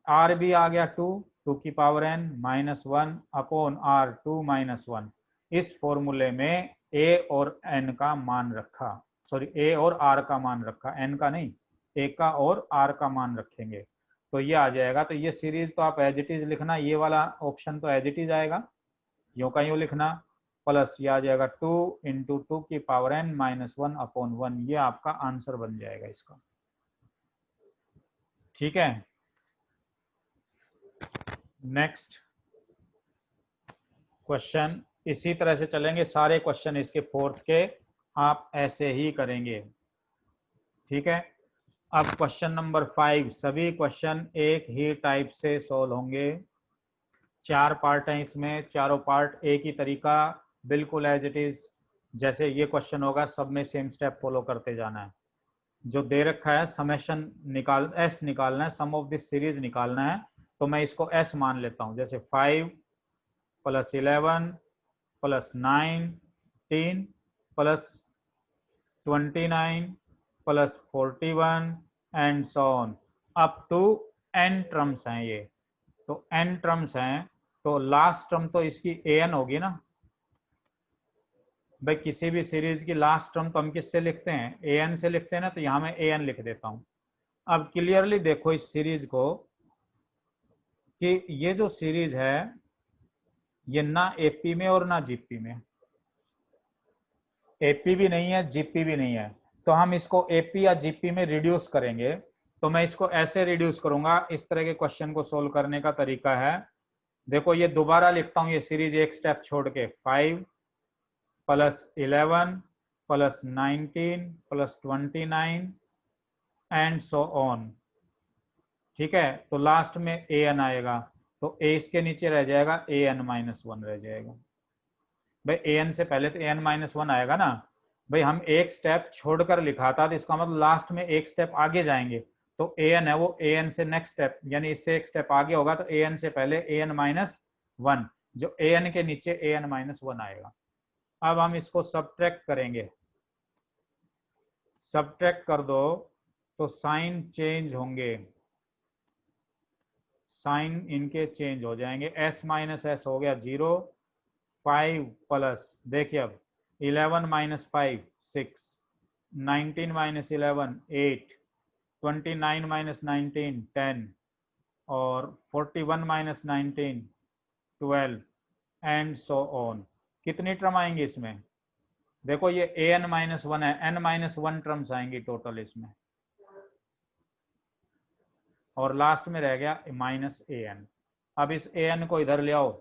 r भी आ गया 2, 2 की power n minus 1 upon r 2 minus 1। इस फॉर्मूले में a और n का मान रखा, सॉरी a और r का मान रखा, n का नहीं, a का और r का मान रखेंगे तो ये आ जाएगा। तो ये सीरीज तो आप एज इट इज लिखना, ये वाला ऑप्शन तो एज इट इज आएगा, यूं का यूं लिखना, प्लस ये आ जाएगा 2 इंटू 2 की पावर n माइनस 1 अपॉन 1, ये आपका आंसर बन जाएगा इसका। ठीक है, नेक्स्ट क्वेश्चन इसी तरह से चलेंगे, सारे क्वेश्चन इसके फोर्थ के आप ऐसे ही करेंगे। ठीक है, अब क्वेश्चन नंबर 5, सभी क्वेश्चन एक ही टाइप से सॉल्व होंगे। 4 पार्ट हैं इसमें, चारों पार्ट एक ही तरीका, बिल्कुल एज इट इज जैसे ये क्वेश्चन होगा सब में सेम स्टेप फॉलो करते जाना है। जो दे रखा है समेशन निकाल s निकालना है, सम ऑफ दिस सीरीज निकालना है, तो मैं इसको s मान लेता हूं। जैसे 5 plus 11 plus 19 plus 29 plus 41 and so on up to n terms हैं ये। तो n टर्म्स हैं, तो लास्ट टर्म तो इसकी an होगी ना भाई, किसी भी सीरीज की लास्ट टर्म तो हम किससे लिखते हैं, an से लिखते हैं ना, तो यहां मैं an लिख देता हूं। अब क्लियरली देखो इस सीरीज को कि ये जो सीरीज है ये ना एपी में और ना जीपी में, एपी भी नहीं है जीपी भी नहीं है, तो हम इसको एपी या जीपी में रिड्यूस करेंगे। तो मैं इसको ऐसे रिड्यूस करूंगा, इस तरह के क्वेश्चन को सोल्व करने का तरीका है, देखो ये दोबारा लिखता हूं ये सीरीज एक स्टेप छोड़ के, 5 plus 11 plus 19 plus 29 and so on. ठीक है, तो लास्ट में an आएगा, तो a इसके नीचे रह जाएगा, an माइनस 1 रह जाएगा। भाई an से पहले तो an माइनस 1 आएगा ना, भाई हम एक स्टेप छोड़कर लिखा था, तो इसका मतलब लास्ट में एक स्टेप आगे जाएंगे, तो ए एन है वो ए एन से नेक्स्ट स्टेप यानी इससे एक स्टेप आगे होगा, तो ए एन से पहले ए एन माइनस वन, जो ए एन के नीचे ए एन माइनस वन आएगा। अब हम इसको सबट्रैक्ट करेंगे, सबट्रैक्ट कर दो तो साइन चेंज होंगे, साइन इनके चेंज हो जाएंगे। s माइनस एस हो गया 0, 5 प्लस, देखिए अब 11 माइनस 5 6, 19 माइनस 11 8, 29 माइनस 19 10, और 41 माइनस 19 12 एंड सो ऑन। कितनी टर्म आएंगी इसमें? देखो ये ए एन माइनस वन है, एन माइनस वन टर्म्स आएंगी टोटल इसमें, और लास्ट में रह गया माइनस ए एन। अब इस ए एन को इधर ले आओ,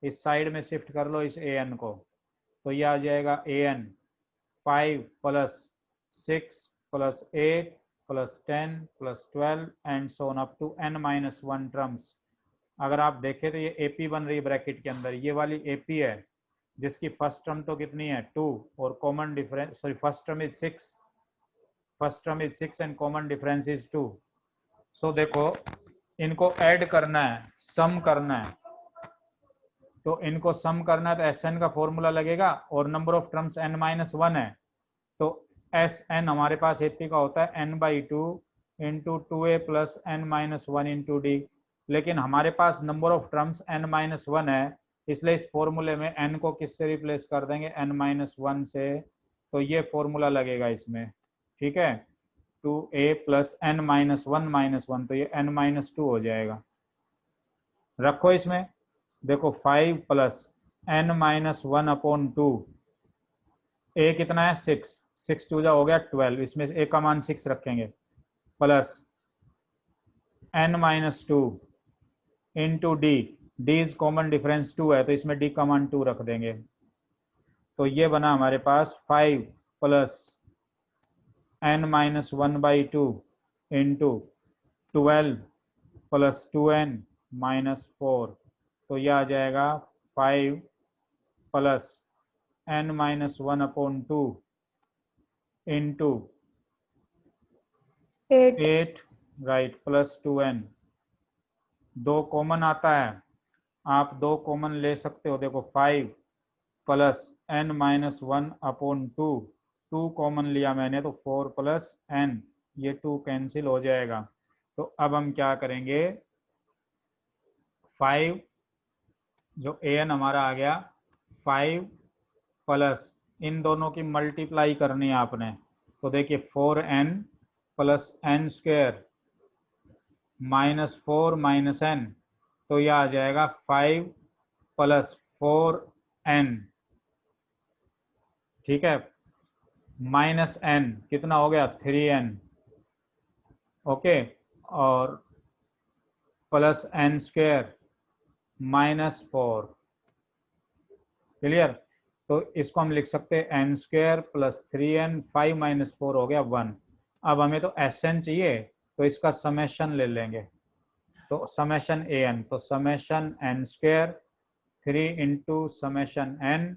इस साइड में शिफ्ट कर लो इस ए एन को, तो ये आ जाएगा a n 5 plus 6 plus 8 plus 10 plus 12 and so on up to n minus one terms. अगर आप देखें तो ये एपी बन रही है ब्रैकेट के अंदर, ये वाली एपी है जिसकी फर्स्ट टर्म तो कितनी है 2 और common difference, sorry first term is 6, first term is 6 and common difference is 2। सो देखो इनको ऐड करना है, सम करना है, तो इनको सम करना है तो एस एन का फॉर्मूला लगेगा, और number of terms n minus one है, तो एस एन हमारे पास एपी का होता है n by two into two a plus n minus one into d, लेकिन हमारे पास number of terms n minus one है, इसलिए इस फॉर्मूले में एन को किससे रिप्लेस कर देंगे, एन माइनस वन से, तो ये फॉर्मूला लगेगा इसमें, ठीक है, 2a plus n minus one, तो ये n माइनस टू हो जाएगा। रखो इसमें, देखो 5 plus n minus one upon two, a कितना है 6, 6 टू जा हो गया 12, इसमें ए का मान 6 रखेंगे, plus n minus two into d, d is common difference 2 है, तो इसमें डी का मान 2 रख देंगे, तो ये बना हमारे पास 5 plus n minus one by two into 12 plus 2n minus 4, तो यह आ जाएगा 5 plus n minus one upon two into 8 right plus 2n, दो कॉमन आता है, आप दो कॉमन ले सकते हो, देखो 5 plus n minus one upon two, 2 common लिया मैंने तो 4 प्लस एन, ये 2 कैंसिल हो जाएगा, तो अब हम क्या करेंगे 5 जो ए एन हमारा आ गया 5 प्लस इन दोनों की मल्टीप्लाई करनी है आपने, तो देखिए 4n plus n square minus 4 minus n, तो यह आ जाएगा 5 प्लस 4n, ठीक है, माइनस n कितना हो गया 3n, ओके, और plus n square minus 4, clear, तो इसको हम लिख सकते हैं N square plus 3n, 5 minus 4 हो गया 1। अब हमें तो एस एन चाहिए, तो इसका समेशन ले लेंगे, तो समेशन ए एन, तो summation n square 3 into summation n,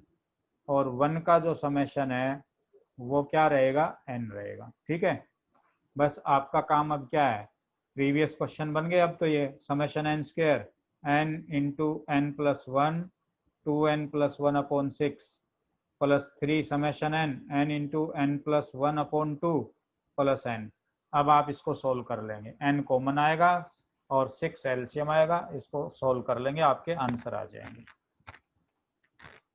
और 1 का जो समेशन है वो क्या रहेगा n रहेगा, ठीक है। बस आपका काम अब क्या है, प्रीवियस क्वेश्चन बन गए अब तो, ये summation n square n into n plus one 2n plus one upon 6 plus 3 summation n into n plus one upon two plus n। अब आप इसको सोल्व कर लेंगे, n कॉमन आएगा और 6 एलसीएम आएगा, इसको सोल्व कर लेंगे, आपके आंसर आ जाएंगे।